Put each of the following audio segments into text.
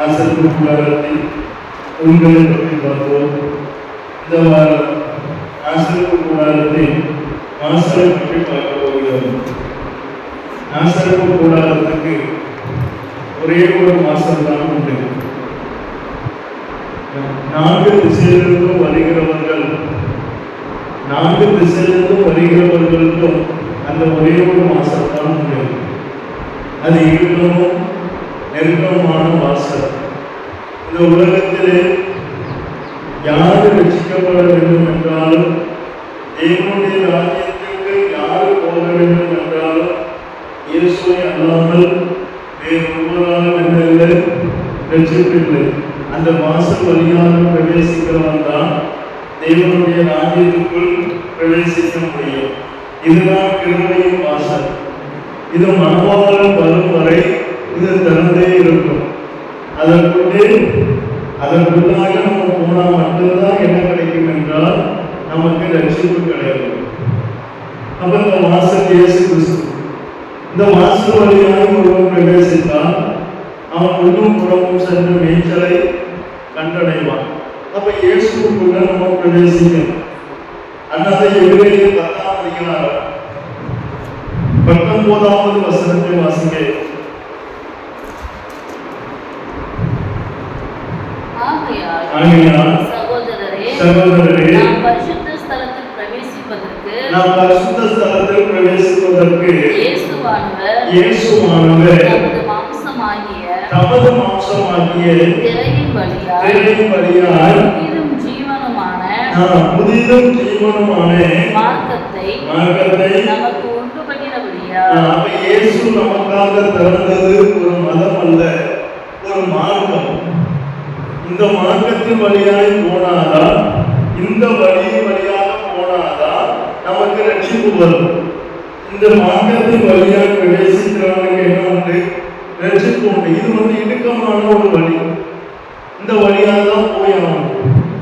ஆசரிப்பு கூடாரத்தை உங்களை பற்றி பார்த்தோம். இந்த வாரம் ஆசரிப்பு கூடாரத்தை மாசரை பற்றி பார்க்க போகிறோம். ஆசரிப்பு கூடாரத்துக்கு ஒரே ஒரு மாசம் தான் உண்டு. 4 திசையிலிருந்தும் வருகிறவர்களுக்கும் அந்த ஒரே ஒரு மாசம் தான் உண்டு. அது இறுக்கமும் நெருக்கமான வாசல். இந்த உலகத்திலே யாரு ரட்சிக்கப்பட வேண்டும் என்றாலும், தேவனுடைய ராஜ்யத்திற்கு யாரு போக வேண்டும் என்றாலும், இயேசுவை அல்லாமல் வேறு ஒருவராலும் என்ன ரட்சிப்பில்லை. அந்த வாசல் வழியாக பிரவேசிக்கிறவன் தான் தேவனுடைய ராஜ்யத்துக்குள் பிரவேசிக்க முடியும். இதுதான் கிருபையின் வாசல். இது மனவாளம் வரும் வரை இது திறந்தே இருக்கும். அதற்குள்ளாக நம்ம போனால் மட்டும்தான் என்ன கிடைக்கும் என்றால் நமக்கு ரட்சிப்பு கிடையாது. அப்ப இந்த வாசல் இயேசு கிறிஸ்து. இந்த வாசல் வழியாக ஒருவன் பிரவேசித்தால் அவன் உள்ளும் புறமும் சென்று மேய்ச்சலை கண்டடைவான். அப்ப இயேசுக்குள்ள நம்ம பிரவேசிக்கணும். அண்ணாதை எபிரேயர் 10ஆம் அதிகாரம் 19வது வசனத்தை வாசிங்க. ஆகையால் சகோதரரே, நாம் பரிசுத்த ஸ்தலத்தில் பிரவேசிப்பதற்கு இயேசுவானவர் தமது மாம்சமாகிய திரையின் வழியாய் புதிதும் ஜீவனுமான மார்க்கத்தை நமக்கு உண்டு பண்ணுகிறபடியால் இயேசு நமக்காக திறந்தது ஒரு மதம் அல்ல, ஒரு மார்க்கம். இந்த மார்க்கத்தின் வழியாய் போனாதான், இந்த வழியின் வழியாக போனாதான் நமக்கு ரட்சிப்பு வரும். இந்த மார்க்கத்தின் வழியாய் பிரவேசிக்கிறவனுக்கு என்ன உண்டு? ரட்சிப்பு உண்டு. இது இடுக்கமான ஒரு வழி. இந்த வழியாக தான் போயாகும்.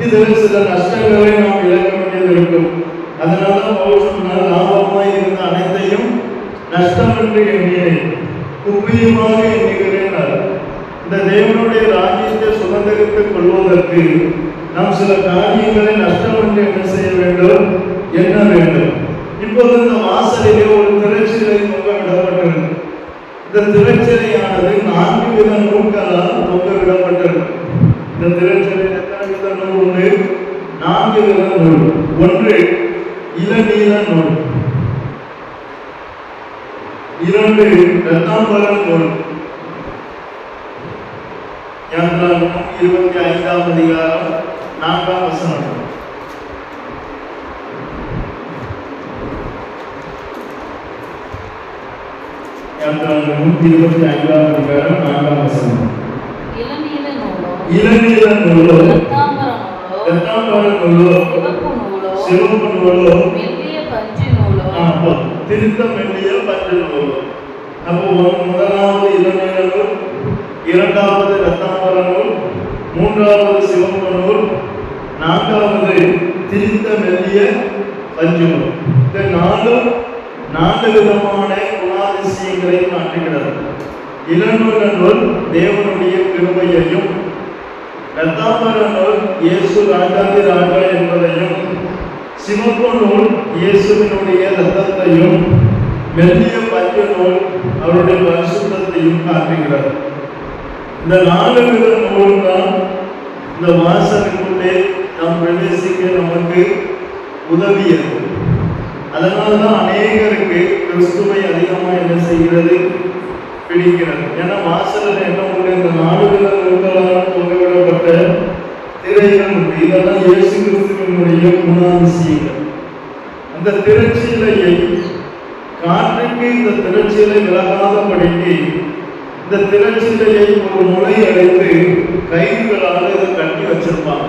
இதில் சில நஷ்டங்களை நாம் இழக்க வேண்டியது இருக்கும். அதனால்தான் பவுல் சொன்னார், லாபமாய் இருந்த அனைத்தையும் நஷ்டம் என்று எண்ணினேன், குப்பையுமாக எண்ணுகிறேன். இந்த தேவனுடைய ராஜ்யத்தை சுதந்திரித்துக் கொள்வதற்கு நாம் சில காரியங்களை நஷ்டம் என்று என்ன செய்ய வேண்டும்? எண்ண வேண்டும். இப்போது இந்த வாசலிலே ஒரு திரைச்சிலை தொங்க விடப்பட்டிருக்கு. இந்த திரைச்சிலையானது 4 வித நூல்களால் தொங்க விடப்பட்டிருக்கு. இந்த திரைச்சிலையில் எத்தனை வித நூல் உண்டு? 4 வித நூல். ஒன்று இளநீல நூல், 2 இரத்தாம்பர நூல். 25ஆம் அதிகாரம் 4ஆம் வசனம். இளநீல நூலோ, இரத்தாம்பர நூலோ, சிவப்பு நூலோ, திருத்த மெல்லிய பஞ்சு நூலோ. அப்போ முதலாவது இளநீல நூல், 2வது இரத்தாம்பர நூல், 3வது சிவப்பு நூல், 4வது திருத்த மெல்லிய பஞ்சு நூல். இந்த 4 விதமான குணாதிசயங்களை காட்டுகிறது. இளநீல நூல் தேவனுடைய கிருபையையும், இரத்தாம்பர நூல் இயேசு ராஜாதி ராஜா என்பதையும், சிவப்பு நூல் இயேசுவினுடைய இரத்தத்தையும், மெல்லிய பஞ்சு நூல் அவருடைய பரிசுத்தத்தையும் காட்டுகிறது. இந்த 4 வித நூல் தான் இந்த வாசலுக்குள்ளே நாம் பிரவேசிக்க நமக்கு உதவியது. அதனால்தான் அநேகருக்கு கிறிஸ்துவை அதிகமாக என்ன செய்கிறது? பிடிக்கிறது. ஏன்னா வாசலில் என்ன உண்டு? இந்த 4 வித நூல்களால் தொங்கவிடப்பட்ட திரைகள் உண்டு. இதெல்லாம் இயேசு கிறிஸ்துவினுடைய குணாதிசயங்கள். அந்த திரைச்சீலையை காற்றுக்கு இந்த திரைச்சீலை விலகாதபடிக்கு இந்த திரைச்சீலையை ஒரு முளை அடைத்து கயிறுகளால் இதை கட்டி வச்சிருப்பாங்க.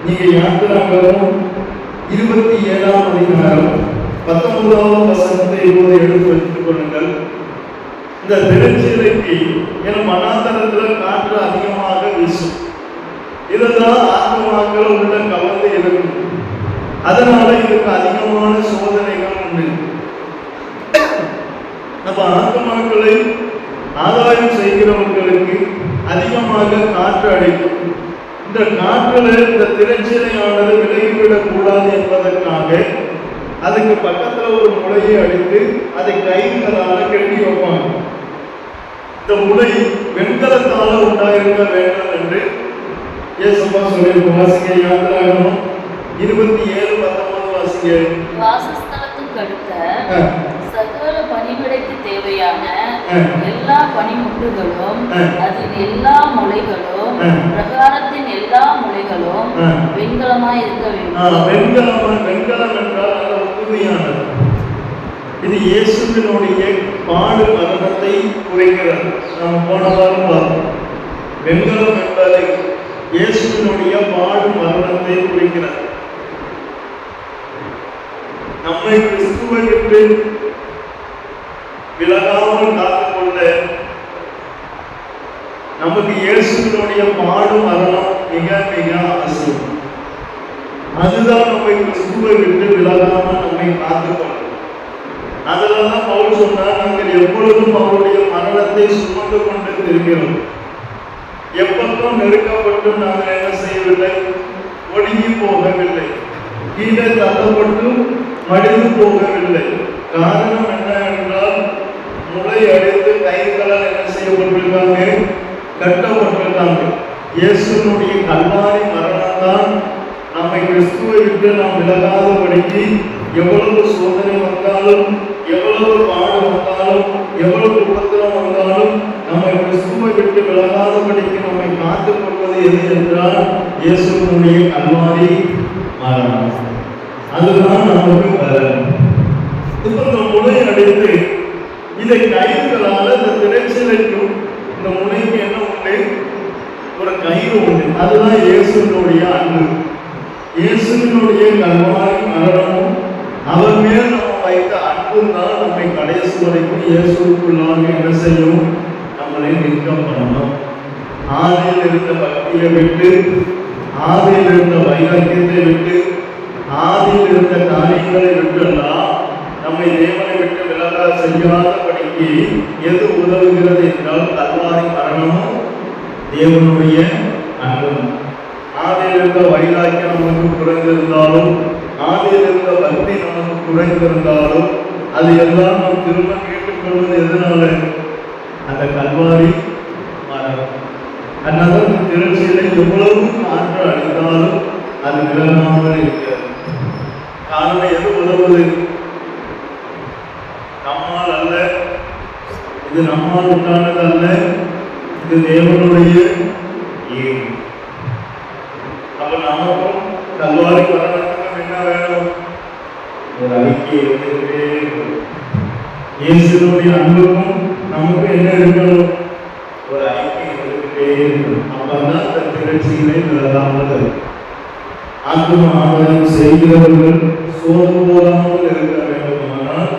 நீங்க யாத்திராகமம் 27ஆம் அதிகாரம் 19வது வசனத்தை இப்போது எடுத்து வைத்துக் கொள்ளுங்கள். இந்த திரைச்சீலைக்கு மனாந்தரத்தில் காற்று அதிகமாக வீசும். இதுதான் ஆத்மாக்கள் உள்ள கவர்ந்து இருக்கும். அதனால இதுக்கு அதிகமான சோதனைகள் உண்டு. நம்ம ஆத்மாக்களை ஆதாயம் செய்கிறவர்களுக்கு அதிகமாக காற்று அடிக்கும். இந்த காற்றுல இந்த திரைச்சீலையானது விலகிவிடக் கூடாது என்பதற்காக அதுக்கு பக்கத்துல ஒரு முளையை அடித்து அதை கயிறுகளால கட்டி வைப்பாங்க. இந்த முளை வெண்கலத்தால உண்டாயிருக்க வேண்டும் என்று இயேசுவா சொல்லியிருக்கும். வாசிங்க, யாத்திராகமம் 27:19 வாசிங்க. வாசஸ்தலத்துக்கு அடுத்த சகல பணிவிடைக்கு தேவையான எல்லா பனிமுட்டுகளும் அதில் எல்லா முளைகளும் பிரகாரத்தின் எல்லா முளைகளும் வெண்கலமாய் இருக்க வேண்டும். வெண்கலம் என்றால் உறுதியானது. இது இயேசுவினுடைய பாடு மரணத்தை குறைக்கிறது. நாம் போன வாரம் பார்த்தோம். வெண்கலம் என்பதை இயேசுவினுடைய பாடு மரணத்தை குறிக்கிறது. நம்மை கிறிஸ்துவை விட்டு விலகாமல் காத்துக்கொள்ள நமக்கு இயேசுவினுடைய பாடு மரணம் மிக மிக அவசியம். அதுதான் நம்மை கிறிஸ்துவை விட்டு விலகாமல் நம்மை காத்துக்கொள்ளும். அதனால்தான் பவுல் சொன்னார், நாங்கள் எப்பொழுதும் அவருடைய மரணத்தை சுமந்து கொண்டு இருக்கிறோம். எப்பொழுதும் நெருக்கப்பட்டும் நாங்கள் என்ன செய்யவில்லை, ஒடுங்கி போகவில்லை, கீழே தள்ளப்பட்டும் மடிந்து போகவில்லை. காரணம் என்ன என்றால், முளை அடித்து கயிறுகளால் என்ன செய்யப்பட்டிருக்காங்க, கட்டப்பட்டிருக்காங்க. இயேசுனுடைய கல்வாரி மரணம் தான் நம்மை கிறிஸ்துவை விட்டு நாம் விலகாதபடிக்கு எவ்வளவு சோதனை வந்தாலும், எவ்வளவு பாடு வந்தாலும், எவ்வளவு உபத்திரம் வந்தாலும் நம்மை கிறிஸ்துவை விட்டு விலகாதபடிக்கு நம்மை காத்துக் கொள்வது எது என்றால் இயேசுனுடைய கல்வாரி மரணம். அதுதான் நமக்கு பலன். இப்ப இந்த முளை அடித்து இதை கயிறுகளால இந்த திரைச்சீலைக்கும் இந்த முனைக்கு என்ன உண்டு, ஒரு கயிறு உண்டு. அதுதான் இயேசுனுடைய அன்பு. இயேசுவினுடைய கல்வாரி மரணமும் அவர் மேல் நம்ம வைத்த அன்பும் தான் நம்மை கடைசி வரைக்கும் இயேசுக்குள்ளாக என்ன செய்யும், நம்மளை நிற்க பண்ணணும். ஆதியில் இருந்த பக்தியை விட்டு, ஆதியில் இருந்த வைராக்கியத்தை விட்டு, ஆதியில் இருந்த காரியங்களை விட்டுலாம் நம்மை தேவனை விட்டு விலக செய்யாதபடிக்கு எது உதவுகிறது என்றால் கல்வாரி மரணமும் தேவனுடைய அன்பும். ஆதியில் இருந்த வைராக்கியம் நமக்கு குறைந்திருந்தாலும், ஆதியில் இருந்த பக்தி நமக்கு குறைந்திருந்தாலும், அது எல்லாம் நாம் திரும்ப கேட்டுக்கொள்வது எதனால, அந்த கல்வாரி மரணம். அதனால இந்த திருச்சியில எவ்வளவு காற்று அடித்தாலும் அது விலகாமல் இருக்கிறது. காரணம் எது உதவுது, நம்மால் அல்ல, இது நம்மால் உண்டானது அல்ல, இது தேவனுடைய ஈவு. அப்ப நமக்கும் கல்வாரி மரணத்துக்கும் என்ன வேணும், ஒரு ஐக்கியம் இருந்துகிட்டே இருக்கணும். இயேசுனுடைய அன்புக்கும் நமக்கு என்ன இருக்கணும், ஒரு ஐக்கியம் இருந்துகிட்டே இருக்கணும். அப்பதான் அந்த திரட்சிகளை விலகாமல் ஆத்ம ஆதாயம் செய்கிறவர்கள் சோர்ந்து போகாமல் இருக்க வேண்டுமானால்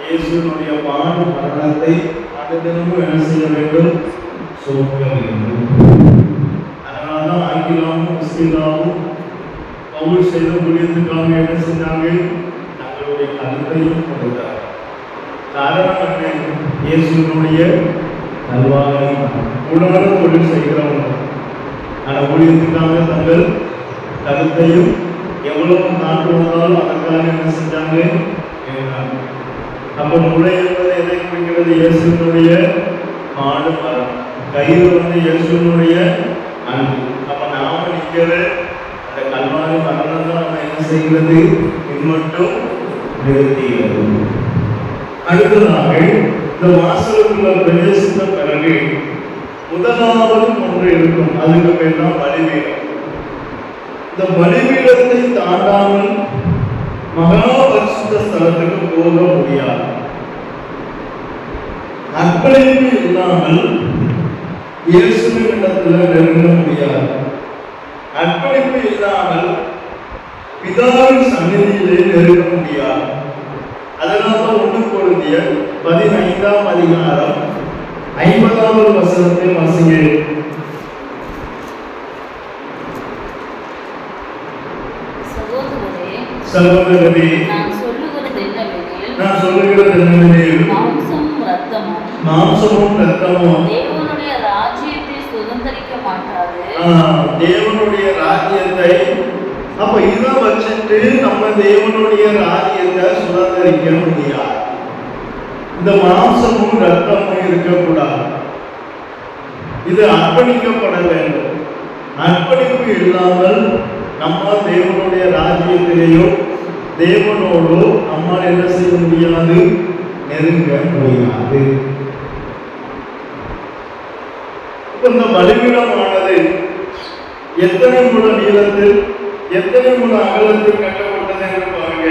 இயேசுனுடைய பாடு மரணத்தை அடுத்தமும் என்ன செய்ய வேண்டும், சுமக்க வேண்டும். அதனால்தான் ஆங்கிலாமும் முஸ்லிமாவும் பவுல் செய்த ஊழியத்துக்காக என்ன செஞ்சாங்க, தங்களுடைய கருத்தையும் கொடுத்தார். காரணம் என்ன, இயேசுனுடைய கல்வாரி உடான தொழில் செய்கிறவங்க அந்த ஊழியத்துக்காக தங்கள் கருத்தையும் எவ்வளவு நாட்டு வந்தாலும் அதற்காக என்ன செஞ்சாங்க. அப்ப முளை என்பது எதை குறிக்கிறது, இயேசுனுடைய பாடு மரணம். கயிறு வந்து இயேசுனுடைய அன்பு. அப்ப நாம நிற்கிற அந்த கல்வாரி மரணம் தான் நம்ம என்ன செய்கிறது, இது மட்டும் நிறுத்துகிறது. அடுத்ததாக இந்த வாசலுக்குள்ள பிரவேசித்த பிறகு முதலாவது ஒன்று இருக்கும், அதுக்கு பேர் தான் பலிபீடம். இந்த பலிபீடத்தை தாண்டாமல் மகா பரிசுத்த ஸ்தலத்துக்கு போக முடியாது. அர்ப்பணிப்பு இல்லாமல் இயேசுவின் இடத்துல நெருங்க முடியாது. அர்ப்பணிப்பு இல்லாமல் பிதாவின் சந்நிதியிலே நெருங்க முடியாது. அதனால்தான் 1 கொரிந்தியர் 15ஆம் அதிகாரம் 50வது வசனத்தை வாசிங்க. சகோதரரே, நான் சொல்லுகிறது என்னவெனில், மாம்சமும் இரத்தமும் தேவனுடைய ராஜ்யத்தை சுதந்தரிக்க மாட்டாது. தேவனுடைய ராஜ்யத்தை அப்ப இதை வச்சுட்டு நம்ம தேவனுடைய ராஜ்யத்தை சுதந்தரிக்க முடியாது. இந்த மாம்சமும் ரத்தமும் இருக்கக்கூடாது. இது அர்ப்பணிக்கப்பட வேண்டும். அர்ப்பணிப்பு இல்லாமல் நம்ம தேவனுடைய ராஜ்யத்திலேயோ தேவனோடோ நம்மால் என்ன செய்ய முடியாது, நெருங்க முடியாது. இந்த பலிபீடமானது எத்தனை முழ நீளத்தில் எத்தனை முழ அகலத்தில் கட்டப்பட்டது என்று பாருங்க.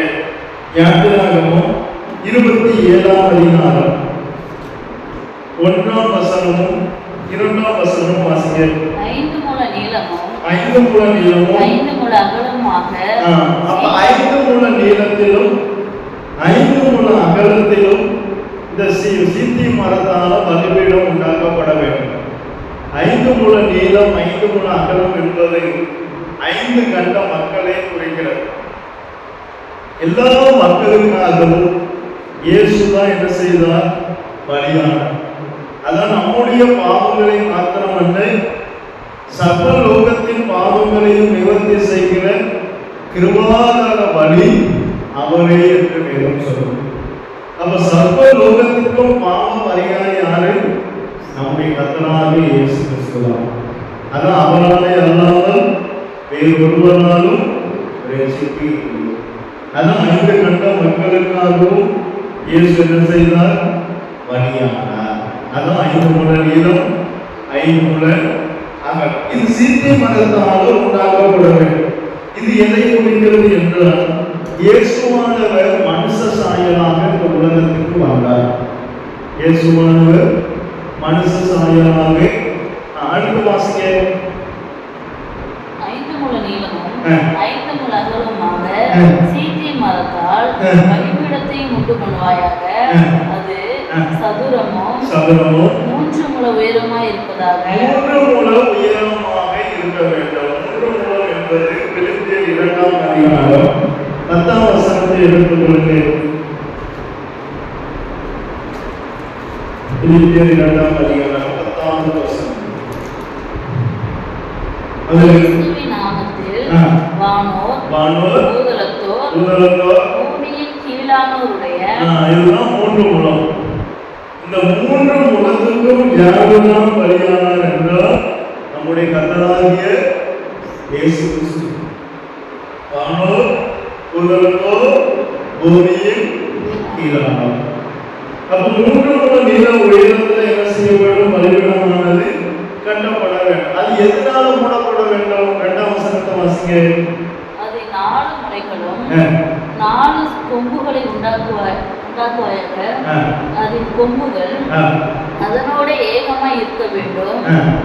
யாத்திராகமம் 27ஆம் அதிகாரம் 1ஆம் வசனமும் 2ஆம் வசனமும் வாசிங்க. 5 முழ நீளமும் 5 முழ நீளமும் 5 முழ அகலமாக. அப்ப 5 முழ நீளத்திலும் 5 முழ அகலத்திலும் இந்த சீத்தி மரத்தால பலிபீடம் உண்டாக்கப்பட வேண்டும். 5 முழ நீளம் 5 முழ அகலம் என்பது 5 கண்ட மக்களை குறிக்கிறது. எல்லா மக்களுக்காகவும் இயேசுதான் என்ன செய்தார், பலியானார். அதான் நம்முடைய பாவங்களை மாத்திரமல்ல, சர்வ லோகத்தின் பாவங்களையும் நிவர்த்தி செய்கிற கிருபாதார பலி அவரே என்று வேதம் சொல்லும். அப்ப சர்வ லோகத்திற்கும் பாவம் பரிகாரி யாரு? நம்முடைய கர்த்தராகிய இயேசு கிறிஸ்துதான். அதான் அவராலே அல்லாமல் வேறு ஒருவராலும் ரட்சிப்பு இல்லை. அதான் 5 கண்ட மக்களுக்காகவும் இயேசு என்ன செய்தார், பலியானார். அதான் 5 முழ நீளம் 5 முழ அகலம். இது சீத்தி மரத்தாலும் உண்டாக்கப்பட வேண்டும். இது எதை குறிக்கிறது என்றால், இயேசுவானவர் மனுஷ சாயலாக இந்த உலகத்திற்கு வந்தார். இயேசுவானவர் மனுஷ சாயலாக. அடுத்த வாசிக்க. 5 முழ நீளமும் 5 முழ அகலமாக சீத்தி மரத்தால் பலிபீடத்தையும் உண்டு பண்ணுவாயாக. அது சதுரமும் 3 முழ உயரமாய் இருப்பதாக. 3 முழ உயரமாக இருக்க வேண்டும். 3 முழம் என்பது பிலிப்பியர் 2ஆம் அதிகாரம் 10ஆம் வசனத்தை எடுத்துக்கொள்ளுங்கள். பிலிப்பியர் 2ஆம் அதிகாரம் 10ஆம் வசனம். கிறிஸ்துவின் நாமத்தில் வானோர் பூதலத்தோர் பூமியின் கீழானோருடைய இதுதான் 3 முழம். இந்த 3 முழத்துக்கும் யாருதான் பலியானார் என்றால் நம்முடைய கர்த்தராகிய இயேசு கிறிஸ்து. வானோர் பூதலத்தோர் பூமியின் கீழானோர். அப்ப 3 முழ நீள உயரத்தில் என்ன செய்யப்படும், பலிபீடமானது கட்டப்பட வேண்டும். அது எதனால மூடப்பட வேண்டும்? 2ஆம் வசனத்தை வாசிங்க. அது 4 முளைகளும் 4 கொம்புகளை உண்டாக்குவாயாக. அதன் கொம்புகள் அதனோட ஏகமாய் இருக்க வேண்டும்.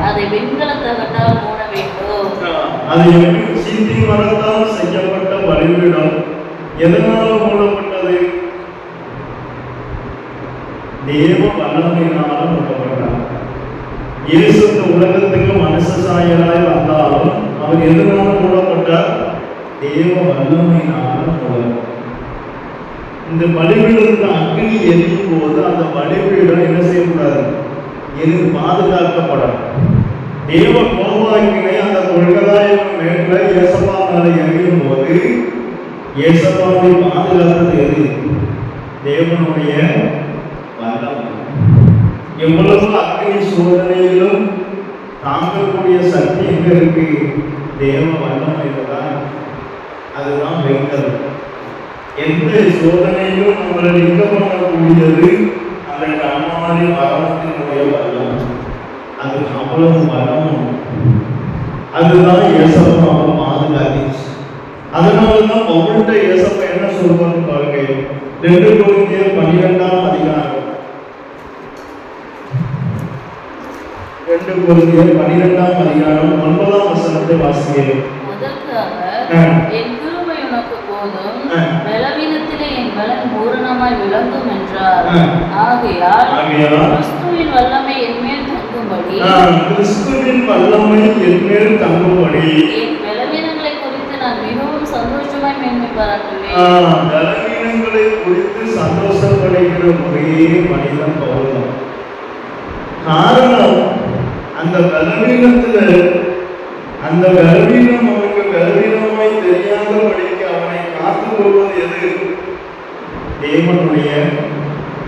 அதை வெண்கல தகட்டால் மூட வேண்டும். அது சீத்தி மரத்தால் செய்யப்பட்ட பலிபீடம் எதனால மூடப்பட்டது? தேவ வல்லமையினால மூடப்பட்டார். இயேசு இந்த உலகத்துக்கு மனுஷ சாயலாய் வந்தாலும் அவர் எதனால மூடப்பட்டார்? தேவ வல்லமையினால மூடப்பட்டார். இந்த பலிபீடத்துல அக்னி எரியும் போது அந்த பலிபீடம் என்ன செய்யக்கூடாது, பாதுகாக்கப்படும். தேவ கோபாக்கினை அந்த கொள்கதாயம் மேல ஏசப்பா மேல எரியும் போது ஏசப்பாவை பாதுகாத்தது எது? தேவனுடைய வல்லமை. எவ்வளவு அக்னி சோதனையிலும் தாங்கக்கூடிய சக்தி எங்க இருக்கு? தேவ வல்லமையில தான். அதுதான் வெங்கல். எந்த சோதனையிலும் நம்மளை நிற்க பண்ணக்கூடியது அந்த கண்ணாடி மரணத்தினுடைய வல்லம். அது அவ்வளவு வல்லமும். அதுதான் ஏசப்பாவை பாதுகாத்துச்சு. அதனாலதான் பவுல்கிட்ட ஏசப்பா என்ன சொல்வாங்க பாருங்க. 2 கொரிந்தியர் 12ஆம் அதிகாரம் 2 கொரிந்தியர் 12ஆம் அதிகாரம் 9ஆம் வசனத்தை வாசிக்கிறேன். என் கிருபை உனக்கு போதும், பலவீனத்திலே என் பலன் பூரணமாய் விளங்கும் என்றார். ஆகையால் கிறிஸ்துவின் வல்லமை என்மேல் தங்கும்படி என் பலவீனங்களை குறித்து நான் மிகவும் சந்தோஷமாய் மேன்மை பாராட்டுவேன். பலவீனங்களை குறித்து சந்தோஷப்படுகிற ஒரே மனிதன் பவுல். காரணம், அந்த பலவீனத்துல அந்த பலவீனம் அவனுக்கு பலவீனமாய் தெரியாதபடிக்கு அவனை காத்துக் கொள்வது எது? தேவனுடைய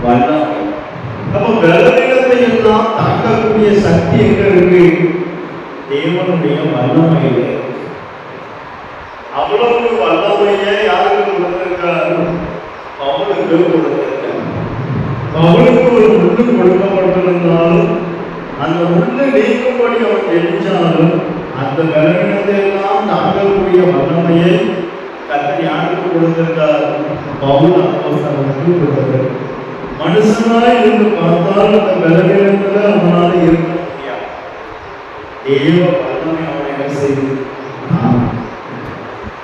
வல்லமை. அப்ப பலவீனத்தை எல்லாம் தாக்கக்கூடிய சக்தி எங்க இருக்கு? தேவனுடைய வல்லமையிலே. அவ்வளவு வல்லமையை யாருக்கு கொடுத்திருக்கார்? அவனுக்கு கொடுத்திருக்கார். அவனுக்கு ஒரு முள்ளு கொடுக்கப்பட்டிருந்தாலும் அந்த முள்ளு நீக்கும்படி அவன் ஜெயிச்சாலும் அந்த பலவீனத்தை எல்லாம் தாக்கக்கூடிய வல்லமையை கர்த்தர் யாருக்கு கொடுத்திருக்கார்? பவுல் அப்போஸ்தலனுக்கு கொடுத்திருக்கார். மனுஷனாய் இருந்து பார்த்தால் அந்த பலவீனத்துல அவனால இருக்க முடியாது. தேவ வல்லமை அவனை என்ன செய்து?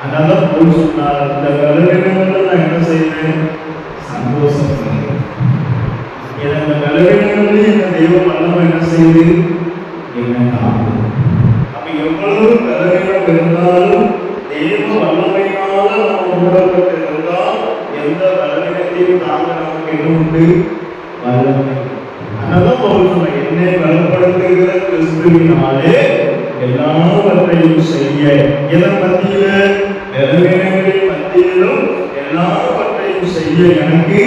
அதனால பவுல் சொன்னார், இந்த பலவீனங்களை நான் என்ன செய்வேன்? சந்தோஷம். இந்த பலவீனங்களையும் இந்த தெய்வ வல்லமை என்ன செய்து? அப்ப எவ்வளவு பலவீனம் இருந்தாலும் தெய்வ வல்லமையினால நம்ம மூடப்பட்டிருந்தால் எந்த பலவீனத்தையும் தாங்க நமக்கு என்ன உண்டு? வல்லமை. அதனால பவுல் சொன்ன, என்னை பலப்படுத்துகிற கிறிஸ்துவினாலே எல்லாவற்றையும் செய்ய. இதன் மத்தியில பலவீனங்களின் மத்தியிலும் எல்லாவற்றையும் செய்ய எனக்கு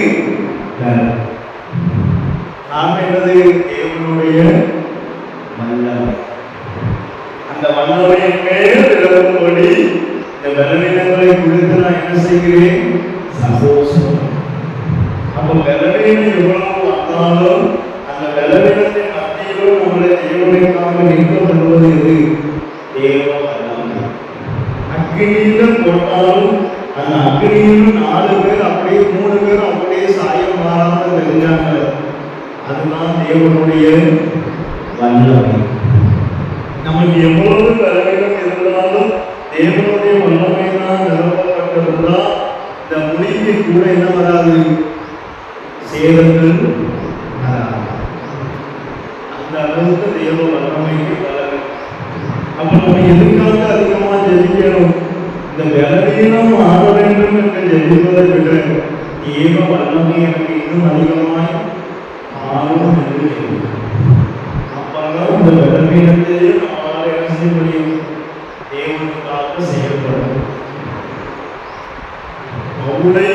நாம் என்னது? தேவனுடைய வல்லமை. அந்த வல்லமையின் மேல் விளங்கும்படி இந்த பலவீனங்களை குறித்து நான் என்ன செய்கிறேன்? சந்தோஷம். அப்ப பலவீனம் எவ்வளவு வந்தாலும் அந்த பலவீனத்தின் மத்தியிலும் நம்மளை தேவனுக்காக நிற்கப்படுவது எது? தேவ வல்லமை. அக்னியில போட்டாலும் அந்த அக்னியிலும் 4 பேர் அப்படியே 3 பேர் அப்படியே சாயம் மாறாம தெரிஞ்சாங்க. அதுதான் தேவனுடைய வல்லமை. நமக்கு எவ்வளவு பலவீனம் இருந்தாலும் தேவனுடைய வல்லமை தான் நிரப்பப்பட்டிருந்தா இந்த முடிக்கு கூட என்ன வராது? சேதங்கள் வராது. அந்த அளவுக்கு தேவ வல்லமைக்கு வல்லமை. அப்ப நம்ம எதுக்காக அதிகமா ஜெபிக்கணும்? இந்த பலவீனம் ஆக வேண்டும் என்று ஜெபிப்பதை விட தேவ வல்லமை எனக்கு இன்னும் அதிகமாய் ஆகும் என்று ஜெபிக்கணும். அப்பதான் இந்த பலவீனத்தையே நம்மளால என்ன செய்ய முடியும்? தேவனுக்காக செயல்படும். பவுலை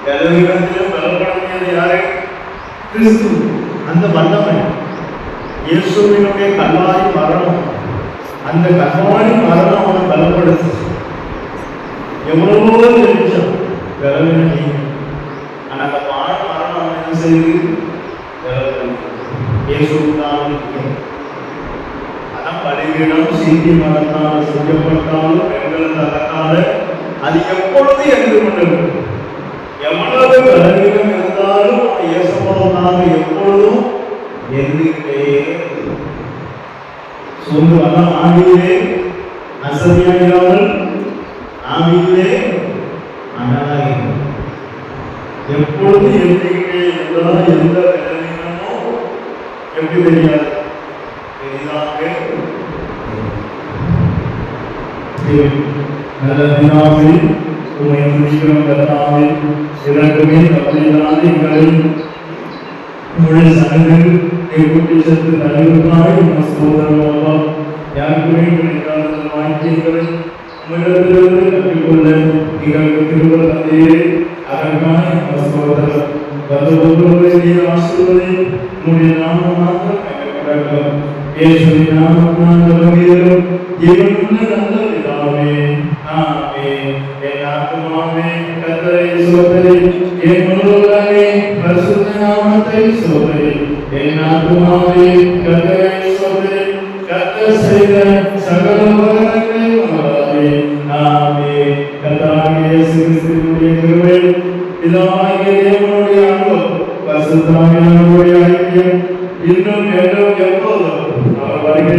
பலவீனத்திலும் பலப்படுத்தியது யாரு? கிறிஸ்து. அந்த வல்லமை இயேசுவினுடைய கல்வாரி மரணம், அந்த கல்வாரி மரணம் அவனை பலப்படுத்து. எவ்வளவோ தெரிஞ்சான் பலவீனம். ஆனா அந்த மரணம் அவன் என்ன செய்து? இயேசுதான். அதான் பலிபீடம் சீட்டி மரத்தால் செய்யப்பட்டாலும் பெண்கள் தகத்தால அது எப்பொழுது என்று கொண்டிருக்கும். எவ்வளவு பலவீனம் இருந்தாலும் இயேசுவாக எப்பொழுதும் எண்ணிக்கிட்டே சொல்லுவாங்க. ஆவியிலே அசதியாகிறார்கள், ஆவியிலே அனலாக எப்பொழுது எண்ணிக்கிட்டே இருந்தால் எந்த பலவீனமோ எப்படி தெரியாது? நல்ல தினாவே உம்மை துதிக்கிறோம் கர்த்தாவே. இரண்டுமே தப்பினாலே எங்களை உம்முடைய சன்னதியில் கூட்டி சென்று தலைவர்களாய் உம்மை ஸ்தோத்திரம். யாருக்குமே கிடைக்காத வாக்கியங்களை உம்மிடத்திலிருந்து கற்றுக்கொள்ள எங்களுக்கு கிருபை தந்தீரே. அதற்காக உம்மை ஸ்தோத்திரம். ஒவ்வொருவரை நீர் ஆசீர்வதி. உம்முடைய நாமம் மாத்திரம் எங்களுக்கு இயேசுவின் நாமத்தினால் ஜெபிக்கிறோம் ஜீவனுள்ள நல்ல பிதாவே. ஆமென். என் ஆத்துமாவே கர்த்தரை ஸ்தோத்திரி, என் முழுவதுமே பரிசுத்த நாமத்தை ஸ்தோத்திரி. என் ஆத்துமாவே கர்த்தரை ஸ்தோத்திரி, கர்த்தர் செய்த சகல உபகாரங்களை மறவாதே. ஆமென். கர்த்தராகிய இயேசு கிறிஸ்துவினுடைய கிருபை, பிதாவாகிய தேவனுடைய அன்பு, பரிசுத்த ஆவியானவருடைய ஐக்கியம் இன்னும் என்றும் எப்போதும் அவர் வருகை